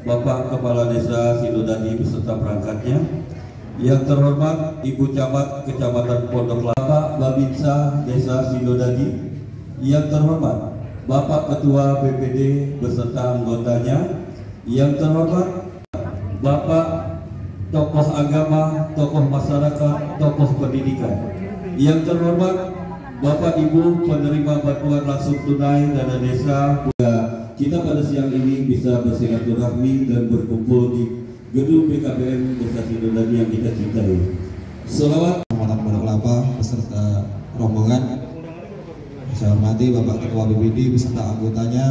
Bapak Kepala Desa Sidodadi beserta perangkatnya, yang terhormat Ibu Camat Kecamatan Pondok Lapa Babinsa Desa Sidodadi, yang terhormat Bapak Ketua BPD beserta anggotanya, yang terhormat Bapak tokoh agama, tokoh masyarakat, tokoh pendidikan, yang terhormat Bapak Ibu penerima bantuan langsung tunai dana desa. Kita pada siang ini bisa bersilaturahmi dan berkumpul di gedung BKPM Desa Sidodadi yang kita cintai. Selawat Kecamatan Pondok Lapa beserta rombongan. Saya hormati Bapak Ketua BPD beserta anggotanya,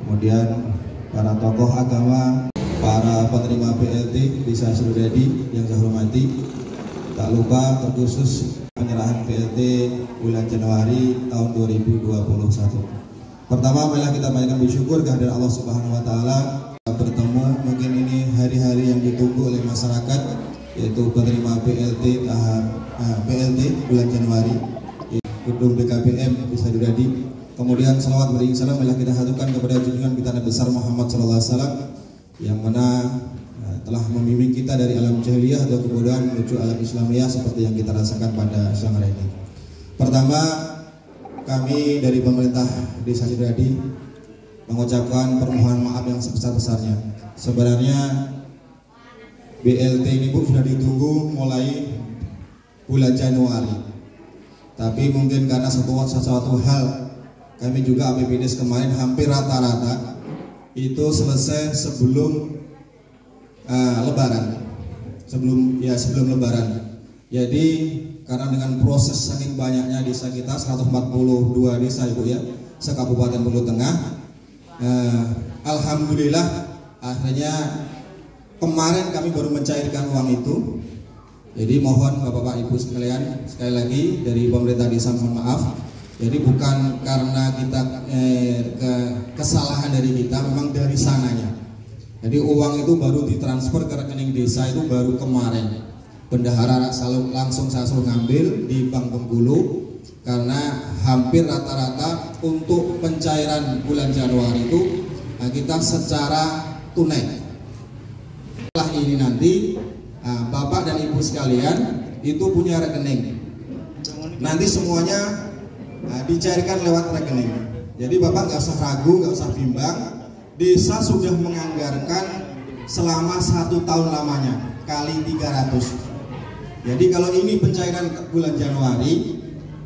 kemudian para tokoh agama, para penerima BLT Desa Sidodadi yang saya hormati. Tak lupa terkhusus penyerahan BLT bulan Januari tahun 2021. Pertama, marilah kita panjatkan bersyukur kehadirat Allah Subhanahu wa taala. Bertemu, mungkin ini hari-hari yang ditunggu oleh masyarakat, yaitu penerima BLT tahap BLT bulan Januari gedung BKPM Desa Sidodadi. Kemudian salawat beriring salam marilah kita haturkan kepada junjungan kita Nabi besar Muhammad sallallahu alaihi wasallam yang mana telah membimbing kita dari alam jahiliyah atau kebodohan menuju alam Islamiyah seperti yang kita rasakan pada siang hari ini. Pertama, kami dari pemerintah Desa Sidodadi mengucapkan permohonan maaf yang sebesar-besarnya. Sebenarnya BLT ini Bu sudah ditunggu mulai bulan Januari, tapi mungkin karena sesuatu hal kami juga APBDes kemarin hampir rata-rata itu selesai sebelum Lebaran, sebelum Lebaran. Jadi karena dengan proses saking banyaknya desa kita 142 desa Ibu ya, se-Kabupaten Bengkulu Tengah, alhamdulillah akhirnya kemarin kami baru mencairkan uang itu. Jadi mohon Bapak Ibu sekalian, sekali lagi dari pemerintah desa mohon maaf. Jadi bukan karena kita kesalahan dari kita, memang dari sananya. Jadi uang itu baru ditransfer ke rekening desa itu baru kemarin. Bendahara langsung saya suruh ngambil di Bank Bengkulu karena hampir rata-rata untuk pencairan bulan Januari itu kita secara tunai. Setelah ini nanti Bapak dan Ibu sekalian itu punya rekening. Nanti semuanya dicairkan lewat rekening. Jadi Bapak nggak usah ragu, nggak usah bimbang. Desa sudah menganggarkan selama 1 tahun lamanya kali 300. Jadi kalau ini pencairan bulan Januari,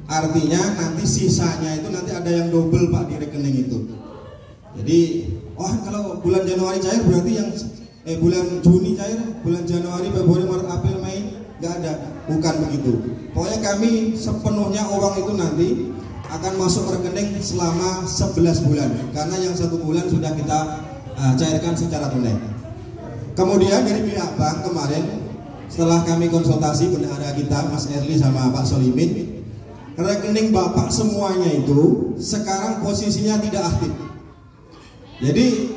artinya nanti sisanya itu nanti ada yang double Pak di rekening itu. Jadi, kalau bulan Januari cair berarti yang bulan Juni cair, bulan Januari, Februari, Maret, April, Mei nggak ada. Bukan begitu. Pokoknya kami sepenuhnya uang itu nanti akan masuk rekening selama 11 bulan karena yang 1 bulan sudah kita cairkan secara tunai. Kemudian dari pihak bank kemarin setelah kami konsultasi bendahara kita Mas Erli sama Pak Solimin, rekening Bapak semuanya itu sekarang posisinya tidak aktif. Jadi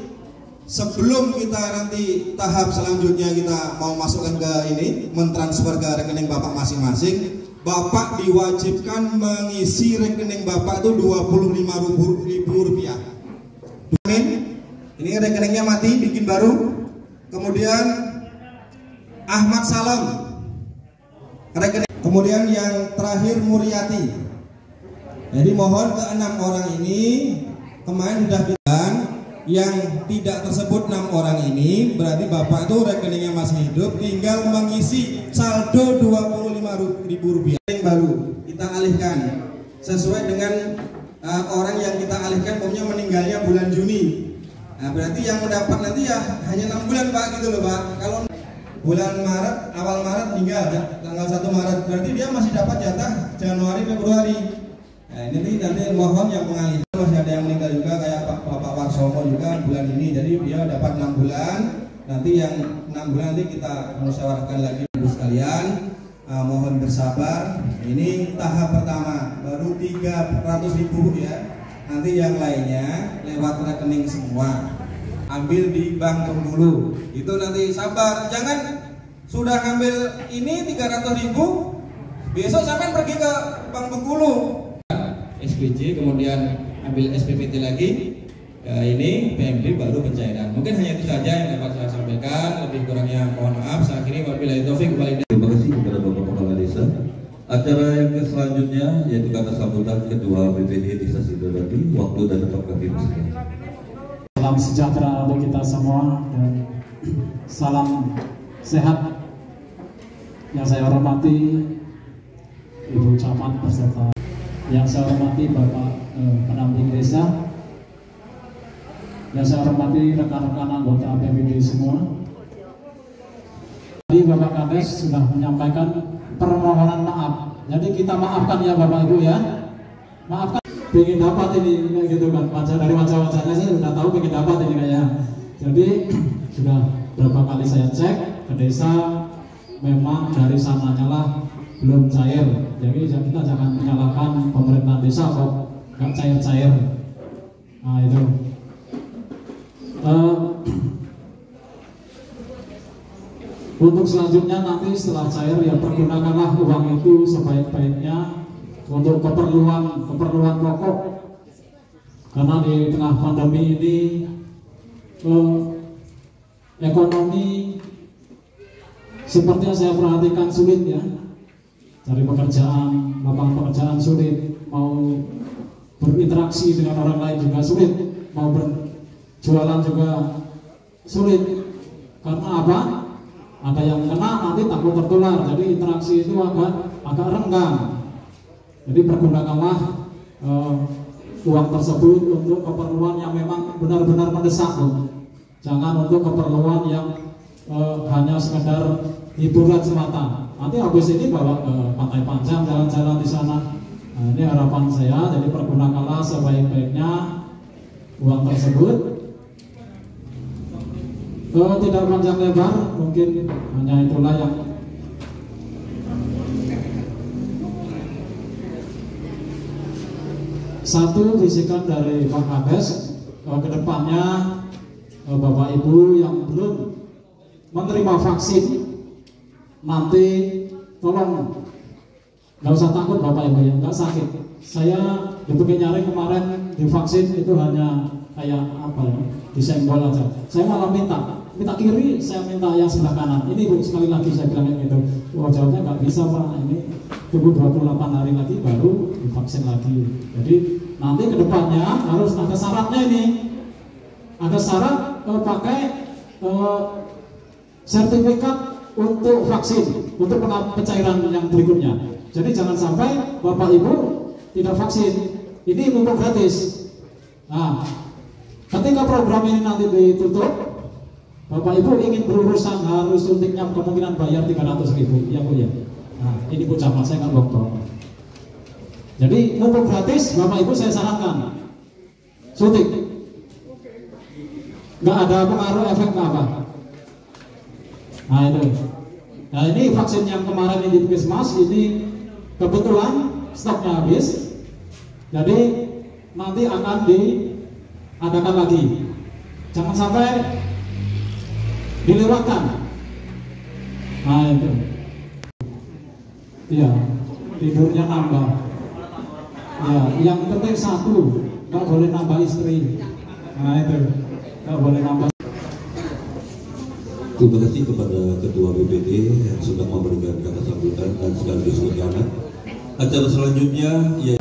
sebelum kita nanti tahap selanjutnya kita mau masukkan ke ini, mentransfer ke rekening Bapak masing-masing, Bapak diwajibkan mengisi rekening Bapak itu Rp25.000. Amin. Ini rekeningnya mati, bikin baru. Kemudian Ahmad Salam rekening. Kemudian yang terakhir Muriati. Jadi mohon ke 6 orang ini kemarin sudah bilang yang tidak tersebut 6 orang ini berarti Bapak itu rekeningnya masih hidup, tinggal mengisi saldo Rp25.000 yang baru kita alihkan sesuai dengan orang yang kita alihkan punya meninggalnya bulan Juni. Nah berarti yang mendapat nanti ya hanya 6 bulan Pak gitu loh Pak. Kalau bulan Maret, awal Maret hingga tanggal 1 Maret berarti dia masih dapat jatah Januari Februari. Nah ini nanti mohon yang mengalihkan, masih ada yang meninggal juga kayak Bapak Warsomo juga bulan ini, jadi dia dapat 6 bulan. Nanti yang 6 bulan nanti kita musyawarahkan lagi Ibu sekalian. Mohon bersabar. Ini tahap pertama baru 300.000 ya. Nanti yang lainnya lewat rekening semua. Ambil di Bank Bengkulu. Itu nanti sabar. Jangan sudah ngambil ini 300.000, besok sampai pergi ke Bank Bengkulu. SPJ kemudian ambil SPPT lagi. Ini PMB baru pencairan. Mungkin hanya itu saja. saja yang dapat saya sampaikan, lebih kurangnya mohon maaf. Saya akhiri, wabillahi taufik wal hidayah. Terima kasih kepada Bapak Kepala Desa. Acara yang selanjutnya yaitu kata sambutan Ketua BPD Desa Sidodadi. Waktu dan tempat kami persilakan. Salam sejahtera untuk kita semua dan salam sehat. Yang saya hormati Ibu Camat beserta yang saya hormati Bapak pendamping desa, yang saya hormati rekan-rekan anggota BPD semua. Tadi Bapak Kades sudah menyampaikan permohonan maaf. Jadi kita maafkan ya Bapak Ibu ya. Maafkan. Pengen dapat ini gitu kan. Dari wajah-wajahnya saya sudah tahu pengen dapat ini kayaknya. Jadi sudah berapa kali saya cek ke desa, memang dari sananya lah belum cair. Jadi kita jangan menyalahkan pemerintah desa kok nggak cair-cair. Nah itu. Untuk selanjutnya nanti setelah cair ya pergunakanlah uang itu sebaik-baiknya untuk keperluan pokok, karena di tengah pandemi ini ekonomi seperti yang saya perhatikan sulit ya, cari pekerjaan, lapangan pekerjaan sulit, mau berinteraksi dengan orang lain juga sulit, mau berjualan juga sulit. Karena apa? Ada yang kena nanti takut tertular, jadi interaksi itu agak renggang. Jadi pergunakanlah uang tersebut untuk keperluan yang memang benar-benar mendesak, jangan untuk keperluan yang hanya sekedar hiburan semata. Nanti habis ini bawa ke Pantai Panjang, jalan-jalan di sana. Nah, ini harapan saya. Jadi pergunakanlah sebaik-baiknya uang tersebut. Tidak panjang lebar, mungkin hanya itulah yang satu bisikan dari Pak Kades. Kedepannya Bapak Ibu yang belum menerima vaksin, nanti tolong nggak usah takut Bapak Ibu ya, nggak sakit. Saya di Bukitnyari kemarin divaksin itu hanya kayak apa ya, disenggol aja. Saya malah minta kiri, saya minta yang sebelah kanan. Ini Bu, sekali lagi saya bilang gitu. Wah, jawabnya nggak bisa Pak, ini tunggu 28 hari lagi baru divaksin lagi. Jadi nanti kedepannya harus ada syaratnya ini. Ada syarat pakai sertifikat untuk vaksin, untuk pencairan yang berikutnya. Jadi jangan sampai Bapak Ibu tidak vaksin. Ini mumpung gratis. Nah, ketika program ini nanti ditutup, Bapak Ibu ingin berurusan harus suntiknya kemungkinan bayar 300.000, ya Bu ya. Nah, ini Bu Camat, saya nggak bohong. Jadi mumpung gratis, Bapak Ibu saya sarankan suntik. Nggak ada pengaruh efek apa. Nah itu. Nah ini vaksin yang kemarin ini di Puskesmas ini kebetulan stoknya habis. Jadi nanti akan diadakan lagi. Jangan sampai dilewatkan. Nah itu. Iya, tidurnya nambah. Ya, yang penting satu, nggak boleh nambah istri. Nah itu, nggak boleh nambah. Terima kasih kepada Ketua BPD yang sudah memberikan kata sambutan dan sekaligus undangan. Acara selanjutnya ya.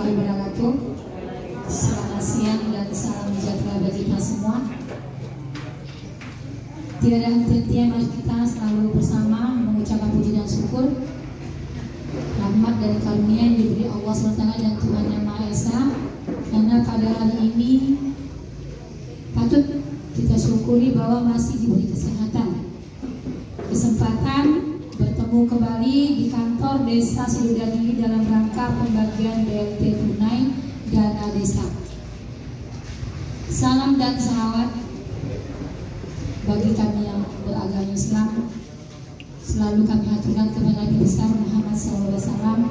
Selamat siang dan salam sejahtera bagi kita semua. Tiada henti-hentinya mari kita selalu bersama mengucapkan puji dan syukur, rahmat dan karunia yang diberi Allah SWT dan Tuhan Yang Maha Esa, karena pada hari ini patut kita syukuri bahwa masih diberi kesempatan bertemu kembali di kantor Desa Sidodadi dalam rangka pembagian BLT tunai dana desa. Salam dan salawat bagi kami yang beragama Islam selalu kami haturkan kepada Nabi besar Muhammad SAW.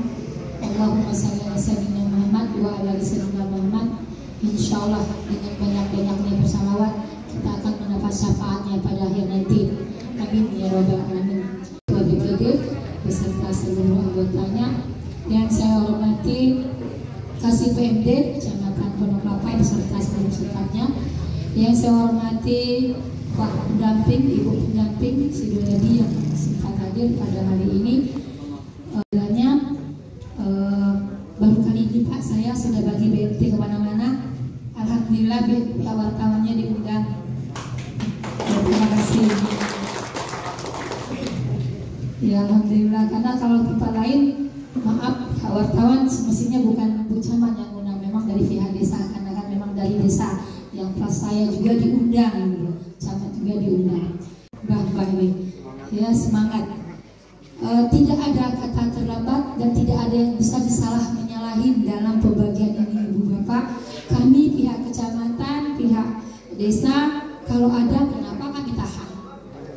Allahumma shalli ala sayyidina Muhammad wa ala ali sayyidina Muhammad. Insyaallah dengan banyak-banyaknya bersalawat kita akan mendapat syafaatnya pada akhir nanti. Amin ya rabbal alamin. Ketua BPD beserta seluruh anggotanya yang saya hormati Kasih PMD Kecamatan Pondok Kelapa beserta seluruh stafnya, yang saya hormati Pak pendamping, Ibu pendamping Sidodadi yang sempat hadir pada hari ini. Baru kali ini Pak saya sudah bagi BLT kemana-mana. Alhamdulillah wartawannya diundang. Terima kasih. Ya Alhamdulillah, karena kalau tempat lain maaf wartawan semestinya bukan Bu Camat yang undang, memang dari pihak desa, karena kan memang dari desa yang plus saya juga diundang gitu. Camat juga diundang. Bah ini ya semangat. Tidak ada kata terlambat dan tidak ada yang bisa menyalahin dalam pembagian ini Ibu Bapak. Kami pihak kecamatan, pihak desa, kalau ada kenapa kami tahan?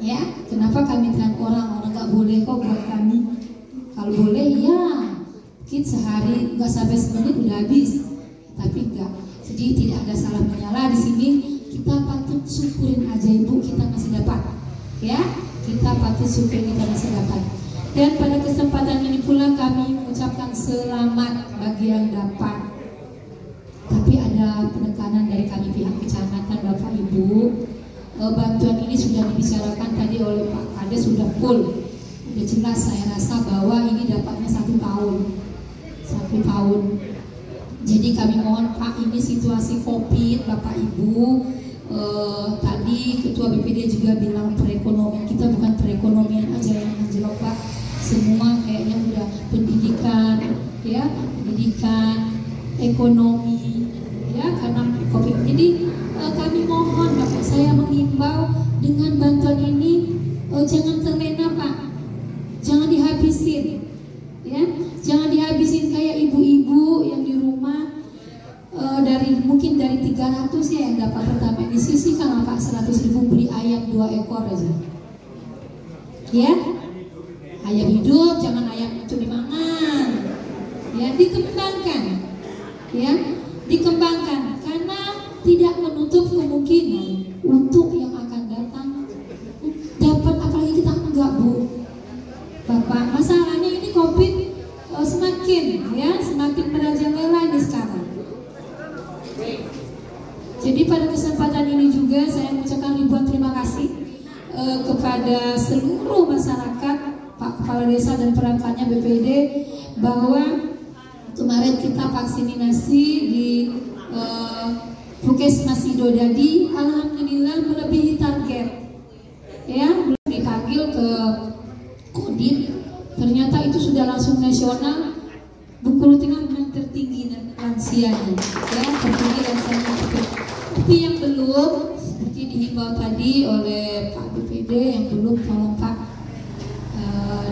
Ya, kenapa kami tahan orang nggak boleh kok buat kami? Kalau boleh ya, mungkin sehari nggak sampai semenit udah habis, tapi enggak. Jadi tidak ada salah menyala di sini. Kita patut syukurin aja Ibu, kita masih dapat. Ya, kita patut syukurin kita masih dapat. Dan pada kesempatan ini pula kami mengucapkan selamat bagi yang dapat. Tapi ada penekanan dari kami pihak kecamatan Bapak Ibu. Bantuan ini sudah dibicarakan tadi oleh Pak Kades, sudah full. Sudah jelas saya rasa bahwa ini dapatnya 1 tahun. 1 tahun. Jadi kami mohon Pak, ini situasi COVID Bapak Ibu. Tadi Ketua BPD juga bilang perekonomian kita bukan perekonomian aja yang anjlok Pak. Semua kayaknya udah pendidikan, ya, pendidikan, ekonomi, ya, karena COVID. Jadi kami mohon Bapak, saya mengimbau dengan bantuan ini jangan terlena Pak, jangan dihabisin, ya, jangan dihabisin kayak ibu-ibu yang di rumah mungkin dari 300 ya yang dapat pertama ini sisihkan Pak 100.000 beli ayam 2 ekor aja, ya. Ayam hidup, jangan ayam itu dimakan. Ya, dikembangkan. Ya, dikembangkan karena tidak menutup kemungkinan untuk yang akan datang dapat, apalagi kita enggak Bu. Bapak, masalahnya ini COVID semakin merajalela ini sekarang. Jadi pada kesempatan ini juga saya mengucapkan ribuan terima kasih kepada seluruh masyarakat, Pak Kepala Desa dan perangkatnya BPD, bahwa kemarin kita vaksinasi di Puskesmas Sidodadi, alhamdulillah melebihi target. Ya, belum dipanggil ke Kodim, ternyata itu sudah langsung nasional. Bengkulu Tengah memang tertinggi lansianya, ya, tertinggi lansianya. Tapi yang belum, seperti dihimbau tadi oleh Pak BPD, yang belum tolong Pak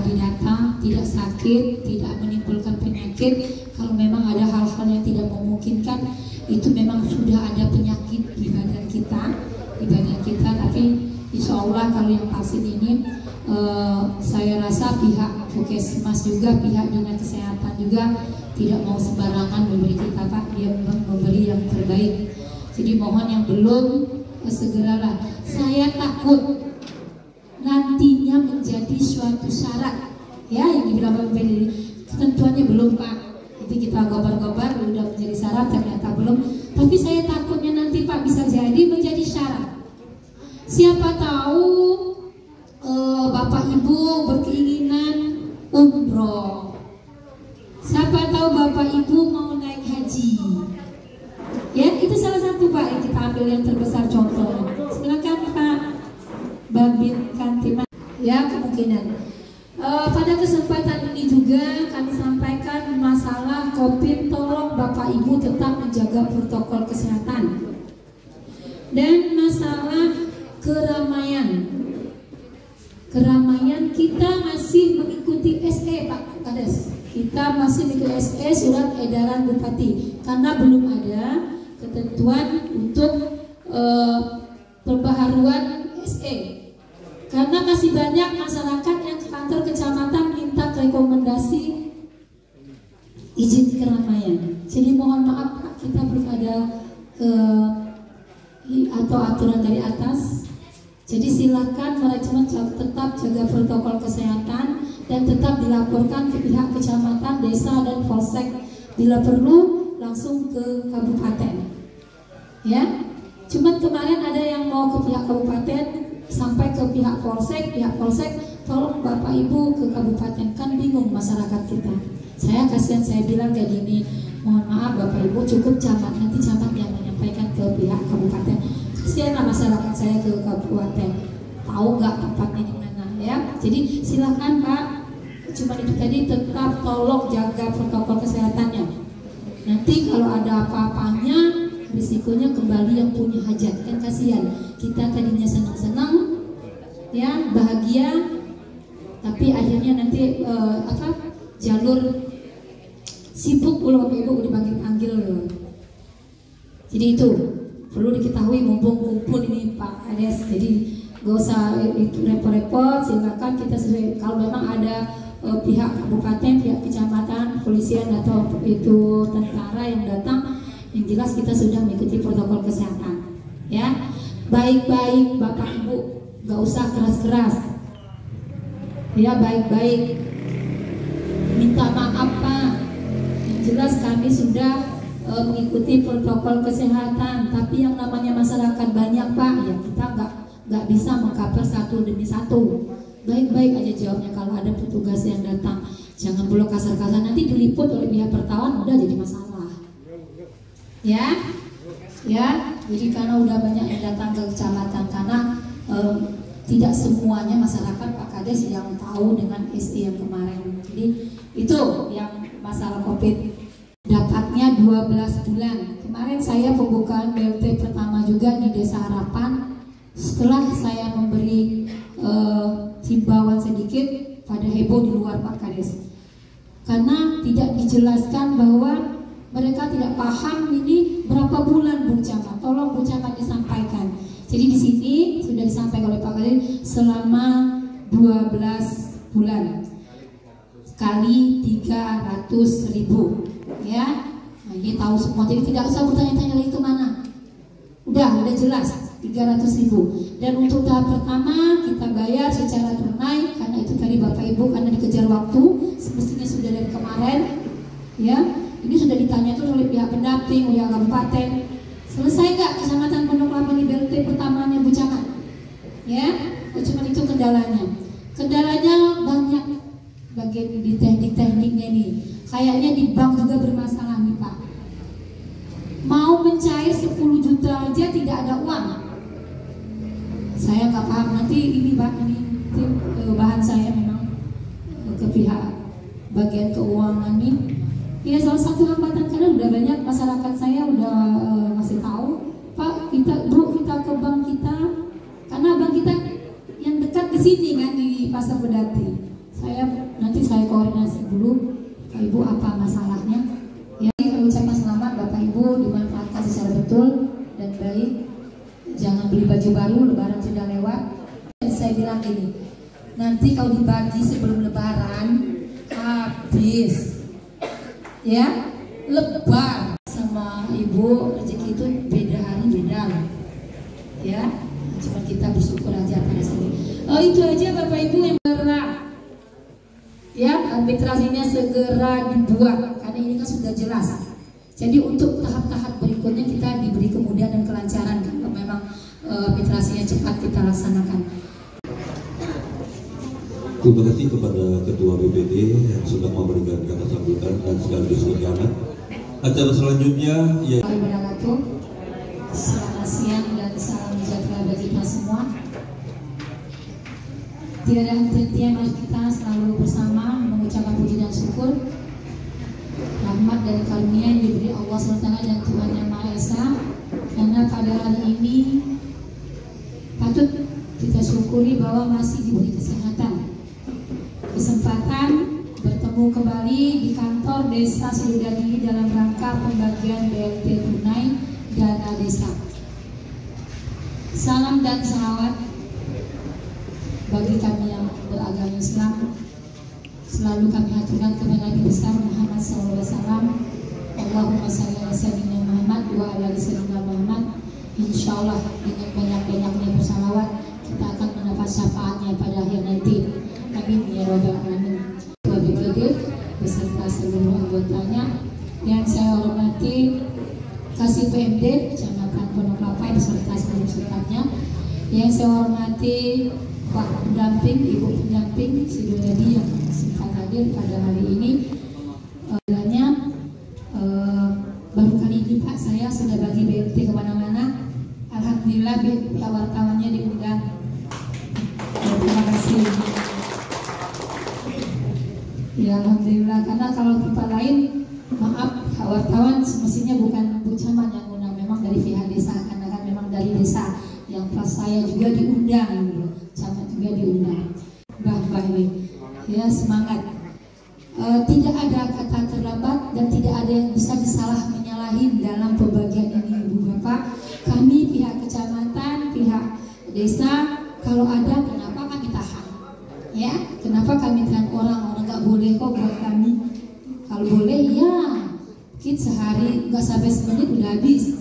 didata, tidak sakit, tidak menimbulkan penyakit. Kalau memang ada hal-hal yang tidak memungkinkan, itu memang sudah ada penyakit di badan kita, tapi insya Allah kalau yang vaksin ini saya rasa pihak Puskesmas juga, pihak Dinas Kesehatan juga tidak mau sembarangan memberi kita Pak, dia memberi yang terbaik. Jadi mohon yang belum segeralah. Saya takut nantinya menjadi suatu syarat, ya, yang dibilang BPD, ketentuannya belum Pak. Jadi kita gobar-gobar udah menjadi syarat, ternyata belum. Tapi saya takutnya nanti Pak bisa jadi menjadi syarat. Siapa tahu Bapak Ibu berkeinginan umroh. Siapa tahu Bapak Ibu mau naik haji. Ya, itu salah satu Pak yang kita ambil yang terbesar contoh. Silakan Pak Babin Kantiman. Ya, kemungkinan. Pada kesempatan ini juga kami sampaikan masalah COVID, tolong Bapak Ibu tetap menjaga protokol kesehatan. Dan masalah keramaian kita masih mengikuti SE Pak Kades. Kita masih mengikuti SE, surat edaran Bupati, karena belum ada ketentuan untuk pembaharuan SE. Karena masih banyak masyarakat yang ke kantor kecamatan minta rekomendasi izin keramaian. Jadi mohon maaf Pak, kita belum ada atau aturan dari atas. Jadi silakan manajemen tetap jaga protokol kesehatan dan tetap dilaporkan ke pihak kecamatan, desa dan polsek. Bila perlu langsung ke kabupaten. Ya. Cuman kemarin ada yang mau ke pihak kabupaten sampai ke pihak polsek tolong Bapak Ibu ke kabupaten, kan bingung masyarakat kita. Saya kasihan, saya bilang kayak gini, mohon maaf Bapak Ibu cukup camat, nanti camat yang menyampaikan ke pihak kabupaten. Kasihanlah masyarakat saya ke kabupaten, tahu nggak tempatnya di mana ya. Jadi silakan Pak, cuma itu tadi, tetap tolong jaga protokol kesehatannya. Nanti kalau ada apa-apanya, risikonya kembali yang punya hajat, kan kasihan. Kita tadinya senang-senang ya, bahagia, tapi akhirnya nanti jalur sibuk ulah Bapak Ibu dipanggil-panggil. Jadi itu perlu diketahui mumpung kumpul ini Pak Kades. Jadi gak usah itu repot-repot, silakan kita sesuai. Kalau memang ada pihak kabupaten, pihak kecamatan, polisian atau itu tentara yang datang, yang jelas kita sudah mengikuti protokol kesehatan ya. Baik-baik Bapak Ibu, gak usah keras-keras ya, baik-baik, minta maaf Pak. Yang jelas kami sudah mengikuti protokol kesehatan, tapi yang namanya masyarakat banyak Pak ya, kita nggak bisa mengcover satu demi satu. Baik-baik aja jawabnya kalau ada petugas yang datang, jangan bulok kasar-kasar, nanti diliput oleh pihak wartawan, udah jadi masalah ya. Jadi karena udah banyak yang datang ke kecamatan, karena tidak semuanya masyarakat Pak Kades yang tahu dengan SE yang kemarin. Jadi itu yang masalah COVID. Dapatnya 12 bulan. Kemarin saya pembukaan BLT pertama juga di Desa Harapan. Setelah saya memberi himbauan sedikit, pada heboh di luar Pak Kades. Karena tidak dijelaskan bahwa mereka tidak paham ini berapa bulan Bu Camat. Tolong Bu Camat disampaikan. Jadi di sini sudah disampaikan oleh Pak Kades selama 12 bulan kali 300.000 ya. Nah, ini tahu semua, jadi tidak usah bertanya-tanya lagi kemana. Udah jelas 300.000. Dan untuk tahap pertama kita bayar secara tunai, karena itu tadi Bapak Ibu karena dikejar waktu, semestinya sudah dari kemarin ya. Ini sudah ditanya tuh oleh pihak pendamping, oleh kabupaten. Selesai nggak kecamatan Pondok Kelapa di BLT pertamanya Bu Camat? Ya, cuma itu kendalanya. Kendalanya banyak bagian di teknik-tekniknya nih. Kayaknya di bank juga bermasalah nih Pak. Mau mencair 10 juta aja tidak ada uang. Saya nggak paham, nanti ini Pak, ini tim bahan saya memang ke pihak bagian keuangan nih. Ya salah satu hambatan, karena udah banyak masyarakat saya udah ngasih tahu, Pak kita ke bank kita, karena bank kita yang dekat di sini kan di Pasar Bedati. Nanti saya koordinasi dulu Pak Ibu apa masalahnya. Ya, kami ucapkan selamat Bapak Ibu, dimanfaatkan secara betul dan baik. Jangan beli baju baru, Lebaran sudah lewat. Dan saya bilang ini, nanti kalau dibagi sebelum Lebaran habis. Ya, lebar sama Ibu, rezeki itu beda hari beda ya. Cuma kita bersyukur aja pada saat ini. Itu aja Bapak Ibu yang bergerak ya, arbitrasinya segera dibuat karena ini kan sudah jelas. Jadi untuk tahap-tahap berikutnya kita diberi kemudahan dan kelancaran kalau memang arbitrasinya cepat kita laksanakan. Terima kasih kepada Ketua BPD yang sudah memberikan kata sambutan dan sekaligus undangan. Acara selanjutnya yaitu selamat siang dan salam sejahtera bagi kita semua. Tidak ada henti-hentinya mari kita selalu bersama mengucapkan puji dan syukur, rahmat dan karunia yang diberi Allah SWT dan Tuhan Yang Maha Esa. Karena pada hari ini patut kita syukuri bahwa masih diberi kesehatan, kesempatan bertemu kembali di kantor Desa Sidodadi dalam rangka pembagian BLT tunai dana desa. Salam dan salawat bagi kami yang beragama Islam. Selalu kami haturkan kepada Nabi besar Muhammad SAW. Allahumma shalli ala sayyidina Muhammad wa ala ali sayyidina Muhammad. Insyaallah dengan banyak-banyaknya bersalawat kita akan mendapat syafaatnya pada akhir nanti. Amin ya rabbal alamin. Ketua BPD beserta seluruh anggotanya yang saya hormati Kasih PMD Kecamatan Kecamatan Pondok Kelapa beserta seluruh pesertanya. Yang saya hormati Pak Pendamping, Ibu Pendamping Sidodadi yang sempat hadir pada hari ini. Baru kali ini Pak saya sudah bagi BLT kemana-mana. Alhamdulillah pihak wartawannya diundang. Terima kasih. Ya Alhamdulillah, karena kalau tempat lain maaf wartawan semestinya bukan Bu Camat yang undang, memang dari pihak desa, karena kan memang dari desa yang pas saya juga diundang gitu. Camat juga diundang. Bah ini ya semangat. Tidak ada kata terlambat dan tidak ada yang bisa disalah menyalahin dalam pembagian ini Ibu Bapak. Kami pihak kecamatan, pihak desa, kalau ada kenapa kami tahan? Ya, kenapa kami tahan orang nggak boleh kok buat kami? Kalau boleh ya, mungkin sehari nggak sampai semenit udah habis,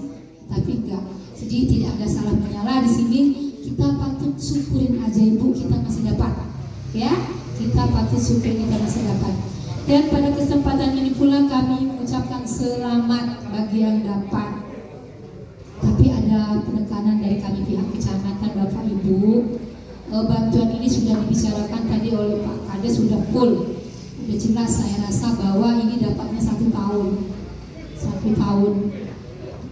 tapi enggak. Jadi tidak ada salah menyala di sini. Kita patut syukurin aja Ibu, kita masih dapat. Ya, kita patut syukurin kita masih dapat. Dan pada kesempatan ini pula kami mengucapkan selamat bagi yang dapat. Tapi ada penekanan dari kami pihak kecamatan Bapak Ibu. Bantuan ini sudah dibicarakan tadi oleh Pak Kades, sudah full. Sudah jelas saya rasa bahwa ini dapatnya 1 tahun. 1 tahun.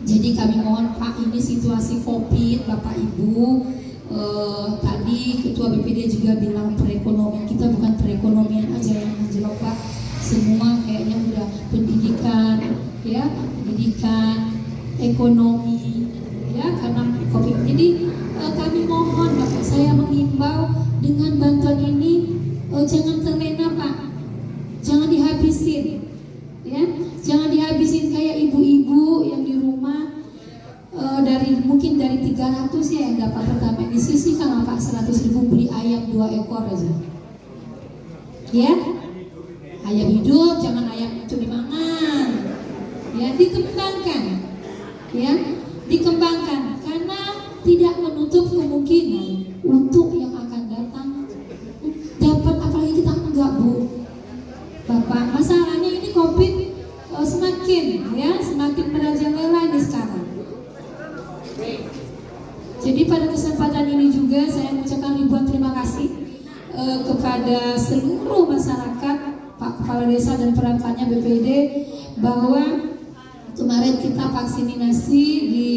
Jadi kami mohon Pak, ini situasi COVID Bapak Ibu. Tadi Ketua BPD juga bilang perekonomian kita bukan perekonomian aja yang anjlok Pak. Semua kayaknya udah pendidikan, ya, pendidikan, ekonomi, ya, karena COVID. Jadi kami mohon Bapak, saya mengimbau dengan bantuan ini jangan terlena Pak, jangan dihabisin, ya, jangan dihabisin kayak ibu-ibu yang di rumah mungkin dari 300 ya yang dapat pertama disisihkan Pak 100.000 beli ayam 2 ekor aja, ya. Ayam hidup, jangan ayam cumi mangan. Ya, dikembangkan. Ya, dikembangkan karena tidak menutup kemungkinan untuk yang akan datang dapat, apalagi kita enggak Bu. Bapak, masalahnya ini COVID semakin merajalela ini sekarang. Jadi pada kesempatan ini juga saya mengucapkan ribuan terima kasih kepada seluruh masyarakat, Pak Kepala Desa dan perangkatnya BPD, bahwa kemarin kita vaksinasi di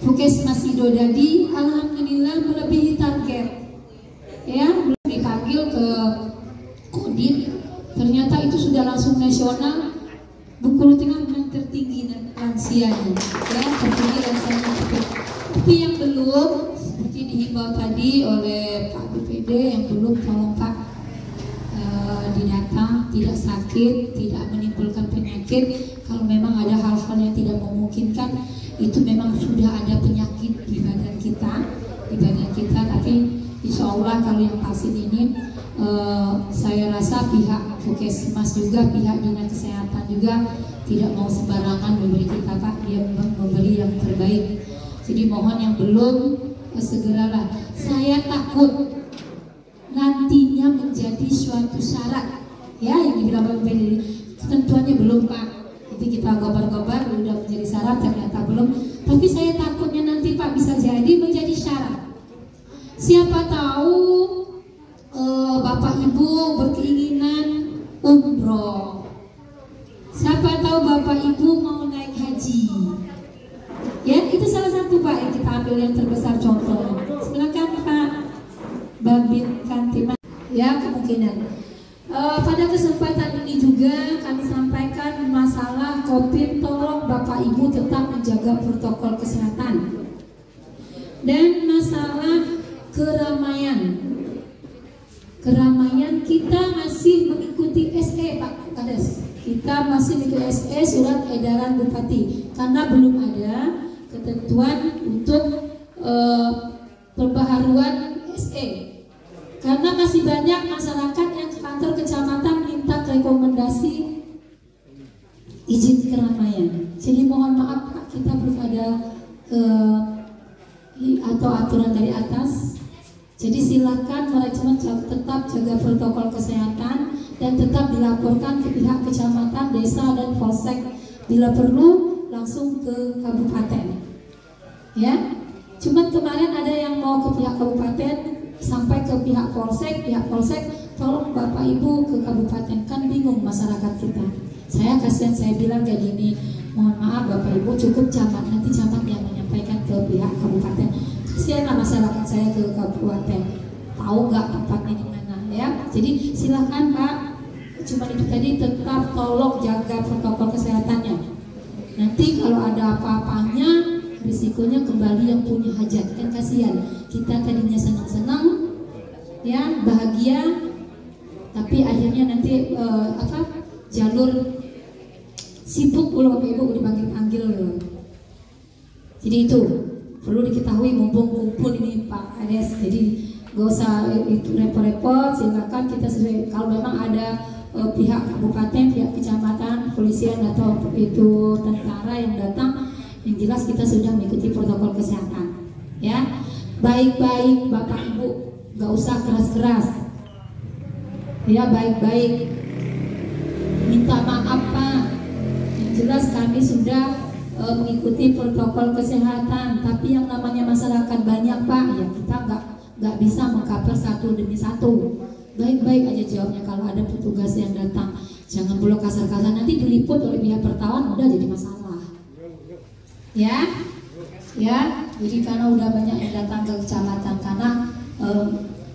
Puskesmas Sidodadi, alhamdulillah melebihi target. Ya, belum dipanggil ke Kodim, ternyata itu sudah langsung nasional. Bengkulu Tengah yang tertinggi lansianya, ya, tertinggi lansianya. Tapi yang belum, seperti dihimbau tadi oleh Pak BPD, yang belum tolong Pak didata, tidak sakit, tidak menimbulkan penyakit. Kalau memang ada hal-hal yang tidak memungkinkan, itu memang sudah ada penyakit di badan kita, tapi insya Allah kalau yang vaksin ini saya rasa pihak Puskesmas juga, pihak Dinas Kesehatan juga tidak mau sembarangan memberi kita Pak, dia memberi yang terbaik. Jadi mohon yang belum segeralah. Saya takut nantinya menjadi suatu syarat, ya, yang dibilang Pak BPD. Ketentuannya belum Pak, itu kita gobar-gobar udah menjadi syarat, ternyata belum. Tapi saya takutnya nanti Pak bisa jadi menjadi syarat. Siapa tahu Bapak Ibu berkeinginan umroh, siapa tahu Bapak Ibu mau naik haji, ya, itu salah satu Pak yang kita ambil yang terbesar contohnya. Silakan Pak Babin Kantiman, ya, kemungkinan. Pada kesempatan ini juga kami sampaikan masalah COVID, tolong Bapak Ibu tetap menjaga protokol kesehatan. Dan masalah keramaian kita masih mengikuti SE Pak Kades, kita masih mengikuti SE, surat edaran Bupati, karena belum ada ketentuan untuk perbaharuan SE. Karena masih banyak masyarakat yang ke kantor kecamatan minta rekomendasi izin keramaian. Jadi mohon maaf Pak, kita belum ada atau aturan dari atas. Jadi silakan manajemen tetap jaga protokol kesehatan dan tetap dilaporkan ke pihak kecamatan, desa, dan polsek. Bila perlu langsung ke kabupaten. Ya, cuman kemarin ada yang mau ke pihak kabupaten sampai ke pihak polsek tolong Bapak Ibu ke kabupaten, kan bingung masyarakat kita. Saya kasihan, saya bilang kayak gini, mohon maaf Bapak Ibu cukup camat, nanti camat yang menyampaikan ke pihak kabupaten. Kasihanlah masyarakat saya ke kabupaten, tahu nggak tempatnya di mana ya. Jadi silakan Pak, cuma itu tadi, tetap tolong jaga protokol kesehatannya. Nanti kalau ada apa-apanya, risikonya kembali yang punya hajat, kan kasihan. Kita tadinya senang-senang, ya bahagia, tapi akhirnya nanti jalur sibuk pula Bapak Ibu dipanggil-panggil. Jadi itu perlu diketahui mumpung kumpul ini Pak Kades. Jadi gak usah itu repot-repot, silakan kita sesuai. Kalau memang ada pihak kabupaten, pihak kecamatan, polisian atau itu tentara yang datang, yang jelas kita sudah mengikuti protokol kesehatan. Ya, baik-baik Bapak Ibu, gak usah keras-keras. Ya, baik-baik. Minta maaf Pak. Yang jelas kami sudah mengikuti protokol kesehatan, tapi yang namanya masyarakat banyak Pak, ya kita nggak bisa mengcover satu demi satu. Baik-baik aja jawabnya kalau ada petugas yang datang. Jangan pula kasar-kasar, nanti diliput oleh pihak wartawan, udah jadi masalah. Ya, jadi karena udah banyak yang datang ke kecamatan, karena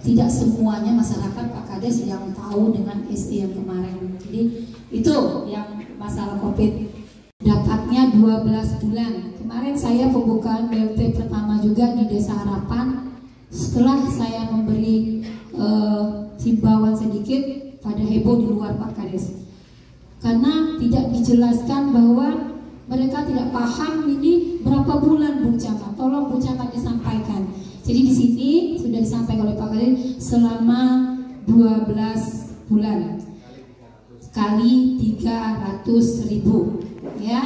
tidak semuanya masyarakat Pak Kades yang tahu dengan ST yang kemarin. Jadi itu yang masalah COVID. Dapatnya 12 bulan. Kemarin saya pembukaan BLT pertama juga di Desa Harapan. Setelah saya memberi himbauan sedikit, pada heboh di luar Pak Kades. Karena tidak dijelaskan bahwa mereka tidak paham ini berapa bulan Bu Camat. Tolong Bu Camat disampaikan. Jadi di sini sudah disampaikan oleh Pak Kades selama 12 bulan kali 300.000 ya.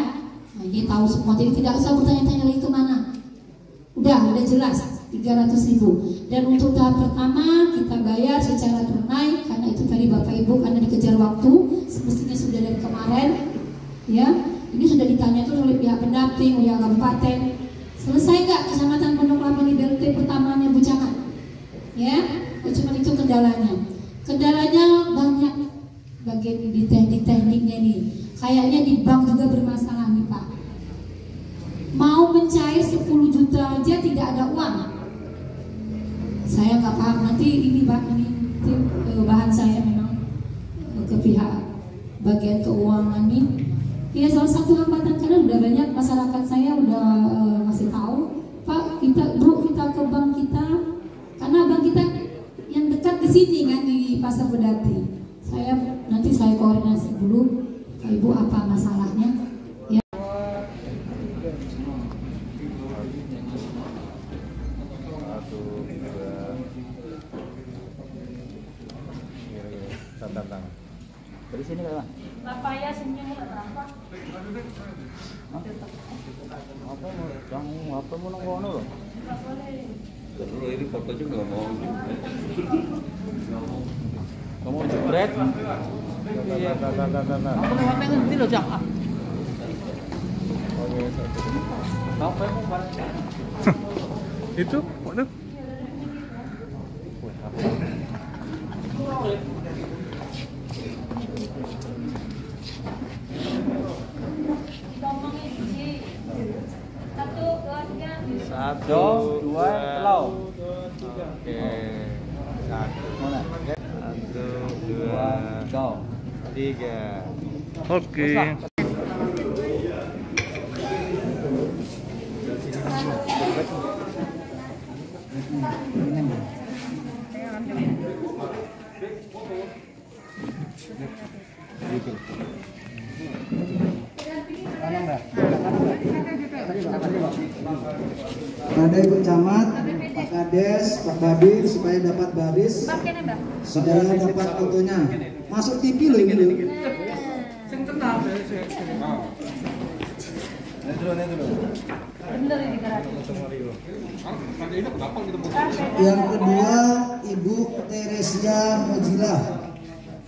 Nah, ini tahu semua, jadi tidak usah bertanya-tanya lagi ke mana. Udah jelas 300.000. Dan untuk tahap pertama kita bayar secara tunai, karena itu tadi Bapak Ibu karena dikejar waktu, semestinya sudah dari kemarin ya. Ini sudah ditanya tuh oleh pihak pendamping, pihak kabupaten. Selesai nggak kecamatan Pondok Labu di BLT pertamanya Bu Camat? Ya, cuma itu kendalanya. Kendalanya banyak bagian di teknik-tekniknya nih. Kayaknya di bank juga bermasalah nih Pak. Mau mencair 10 juta aja tidak ada uang. Saya nggak paham, nanti ini Pak, ini bahan saya memang ke pihak bagian keuangan nih. Ya salah satu hambatan, karena udah banyak masyarakat saya udah ngasih tahu, Pak kita ke bank kita, karena bank kita yang dekat di sini kan di Pasar Bedati. Nanti saya koordinasi dulu Pak Ibu apa masalahnya ya. Dari sini kan? Bapak ya senyum berapa? Apa mau nang kono lho? Enggak boleh. Terus ini foto juga nggak mau. Kamu jebret. Aku lewat ngerti loh, Cak. Apa yang mau itu? Waduh. Satu, dua, telau. Oke. Mana? 1, 2, 3. Oke. Ada Ibu Camat, Pak Kades, Pak Babin supaya dapat baris, supaya dapat fotonya. Masuk TV loh ini loh. Yang kedua Ibu Teresia Mojila.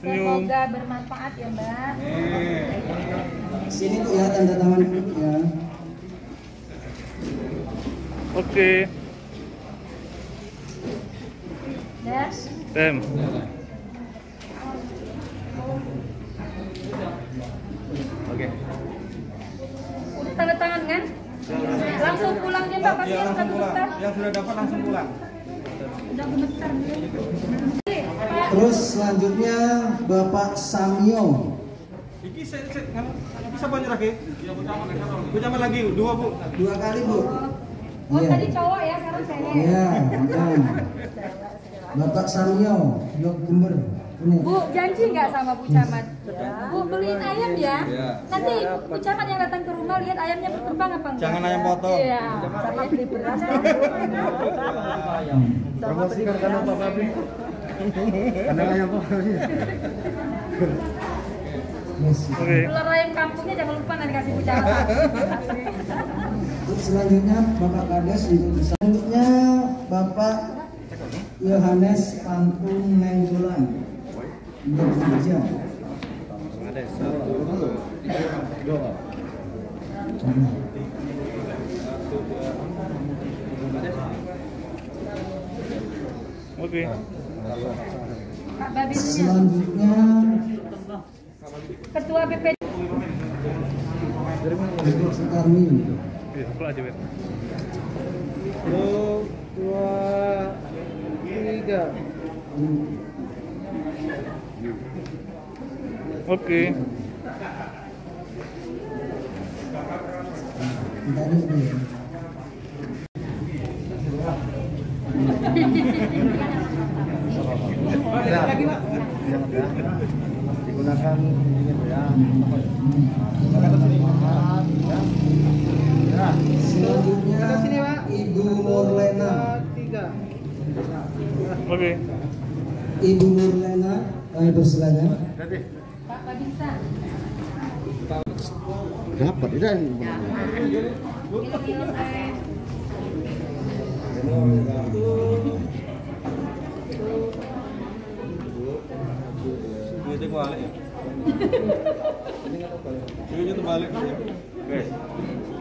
Semoga bermanfaat ya Mbak. Sini ya tanda tangan ya. Oke. Tem. Oke. Udah tanda tangan kan? Langsung pulang dia Pak, pasti langsung pulang. Yang sudah dapat langsung pulang. Udah gemetar dia. Terus selanjutnya Bapak Samio. Iki bisa banyak lagi? Bu camat lagi, 2 Bu. 2 kali Bu. Oh Iya. tadi cowok ya, sekarang cewek. Iya. Bapak Samio, Yok Jember. Ini. Bu, janji nggak sama Bu Camat? Bu, beliin ayam ya. Nanti Bu Camat yang datang ke rumah lihat ayamnya berterbang apa enggak? Jangan ayam potong. Iya. Sama beli beras. Promosikan karena Pak Fabi. Karena ayam potong. Yes. Oke. Telur ayam kampungnya jangan lupa nanti kasih Bu Camat. Selanjutnya Bapak Kades untuk selanjutnya Bapak Yohanes Pantung Nenggolan untuk bekerja. Ada 1, 2. Oke. Pak Babinnya. Selanjutnya Ketua BP. untuk Sekarmi. Iya, aku aja, Bet. 1, 2, 3. Oke. Tadi ini. Digunakan ya. Selanjutnya Ibu Nurlena. 3. Oke. Ibu Nurlena, kami persilakan. Pak Babinsa. Dapat tidak? Ini balik ya. Ini terbalik ya.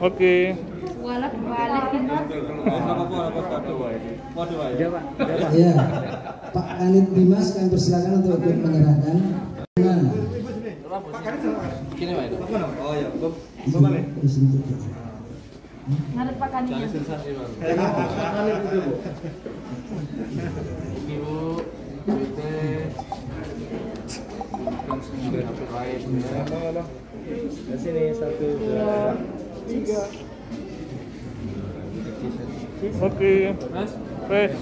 Oke. Walak balik ini. Ya, Pak. Ya, Pak Kanit Dimas kami persilakan untuk ikut menyerahkan. Nah, Kini Pak itu. Oh ya, di sini. Ngadep Pak Kanitnya. Ibu, di sini 1, 2, 3. Oke. Pres.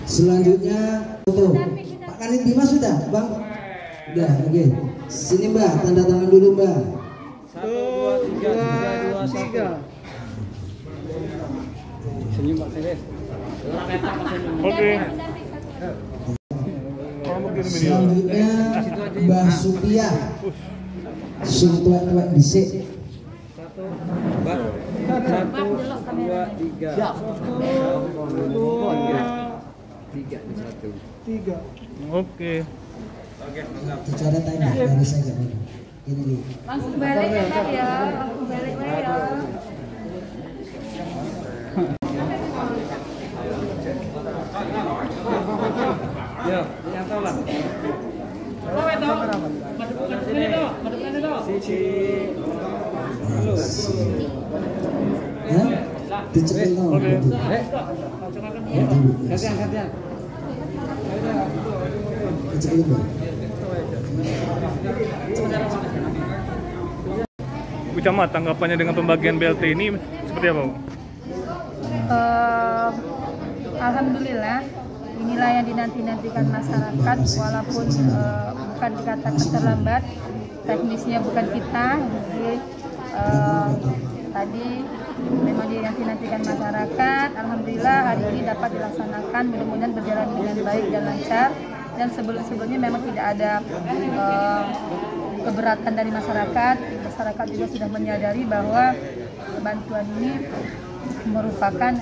Selanjutnya foto. Pak Kanit Dimas sudah, Bang? Sudah, oke. Sini Mbak, tanda tangan dulu Mbak. 1, 2, 3. Senyum Pak Sedes. Oke. Kalau mau kirim video. Selanjutnya Mbah Supia. Suntuak-tuak disik. 1, 2, 3. Siap. 3. Oke. Bicara tanya dari saja. Ini nih. Langsung balik ya Pak ya. Langsung balik ya. Ya, yang tahu lah. Hah? Dicekel no. Oke. Gantian. Dicekel Mbak. Bu Camat, tanggapannya dengan pembagian BLT ini seperti apa, Bu? Alhamdulillah, inilah yang dinanti-nantikan masyarakat, walaupun bukan dikatakan terlambat, teknisnya bukan kita, jadi tadi memang dinanti-nantikan masyarakat. Alhamdulillah hari ini dapat dilaksanakan, mudah-mudahan berjalan dengan baik dan lancar. Dan sebelumnya memang tidak ada keberatan dari masyarakat. Masyarakat juga sudah menyadari bahwa bantuan ini merupakan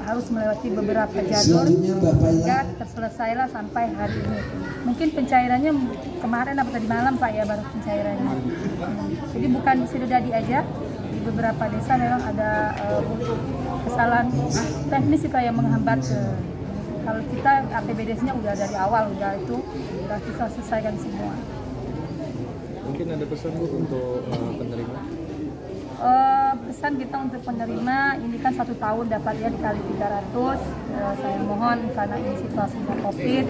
harus melewati beberapa jalur hingga terselesailah sampai hari ini. Mungkin pencairannya kemarin apa tadi malam Pak ya baru pencairannya. Jadi bukan di Sidodadi aja, di beberapa desa memang ada kesalahan teknis itu yang menghambat. Kalau kita APBD-nya udah dari awal udah kita selesaikan semua. Mungkin ada pesan Bu untuk penerima? Pesan kita untuk penerima, ini kan 1 tahun dapat ya dikali 300. Saya mohon karena ini situasinya COVID,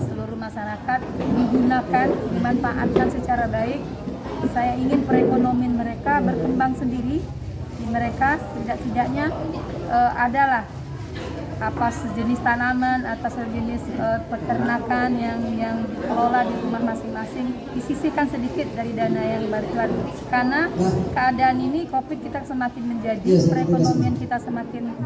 seluruh masyarakat digunakan, dimanfaatkan secara baik. Saya ingin perekonomian mereka berkembang sendiri. Di mereka tidak-tidaknya adalah apa sejenis tanaman atau sejenis peternakan yang dikelola di rumah masing-masing, disisihkan sedikit dari dana yang balik lagi. Karena keadaan ini COVID kita semakin menjadi, perekonomian kita semakin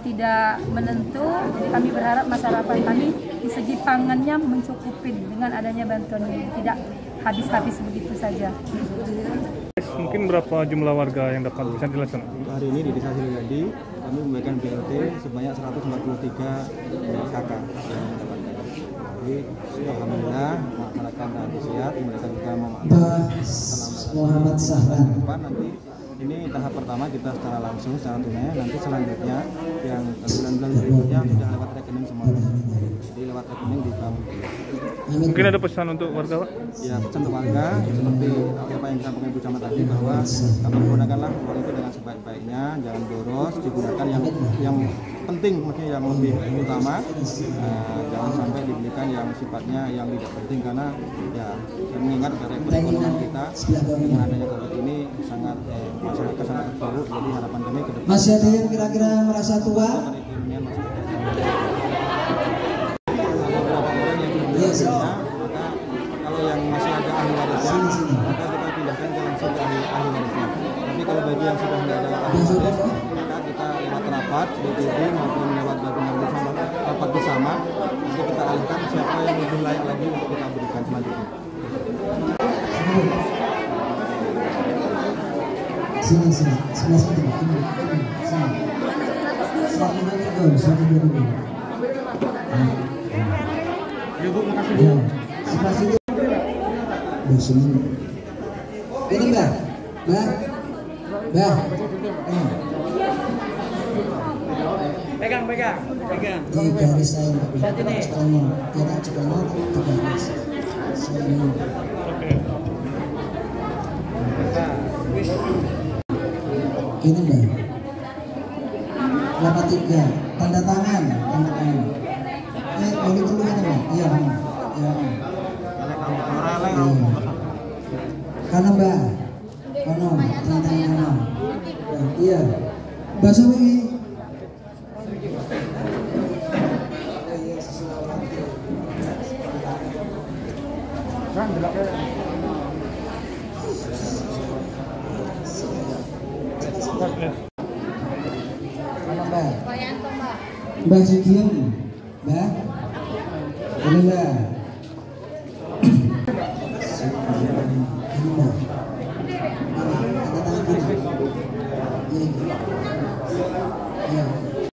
tidak menentu. Jadi kami berharap masyarakat kami di segi pangannya mencukupi dengan adanya bantuan ini, tidak habis-habis begitu saja. Mungkin berapa jumlah warga yang dapat bisa dilaksanakan? Hari ini di Desa Sidodadi kami memberikan BLT sebanyak 143 KK yang mendapatkan. Jadi alhamdulillah masyarakat antusias, mereka juga Muhammad Sahran. Nanti ini tahap pertama kita secara langsung, secara tunai. Nanti selanjutnya yang bulan-bulan berikutnya sudah lewat rekening semua. Jadi lewat rekening di bank. Mungkin ada pesan untuk warga Pak? Ya, pesan untuk warga seperti apa yang disampaikan Ibu Camat tadi, bahwa kami gunakanlah uang itu dengan sebaik-baiknya, jangan boros, digunakan yang penting, maksudnya yang lebih utama, jangan sampai dibelikan yang sifatnya yang tidak penting, karena ya saya mengingat dari perekonomian kita dengan adanya COVID ini sangat masyarakat sangat terpuruk. Jadi harapan kami ke depan Masih ada yang kira-kira merasa tua? perekonomian masyarakat. Maka kalau yang masih ada ahli warisnya, maka kita pindahkan ke langsung ke ahli warisnya. Tapi kalau bagi yang sudah tidak ada ahli waris, maka kita lewat rapat BPD maupun lewat gabungan bersama rapat bersama, nanti kita alihkan siapa yang lebih layak lagi untuk kita berikan selanjutnya. Sini. Ya, sebelah situ. Ini Mbak. Pegang. Di garis saya tidak ceklanya 3 garis. Gini Mbak. 83 tanda tangan. Ini dulu kan Mbak? Iya. Karena Mbak, tanda tangan. Iya. Mbak Suwi. Mbak Sugium, Mbak, ini Mbak.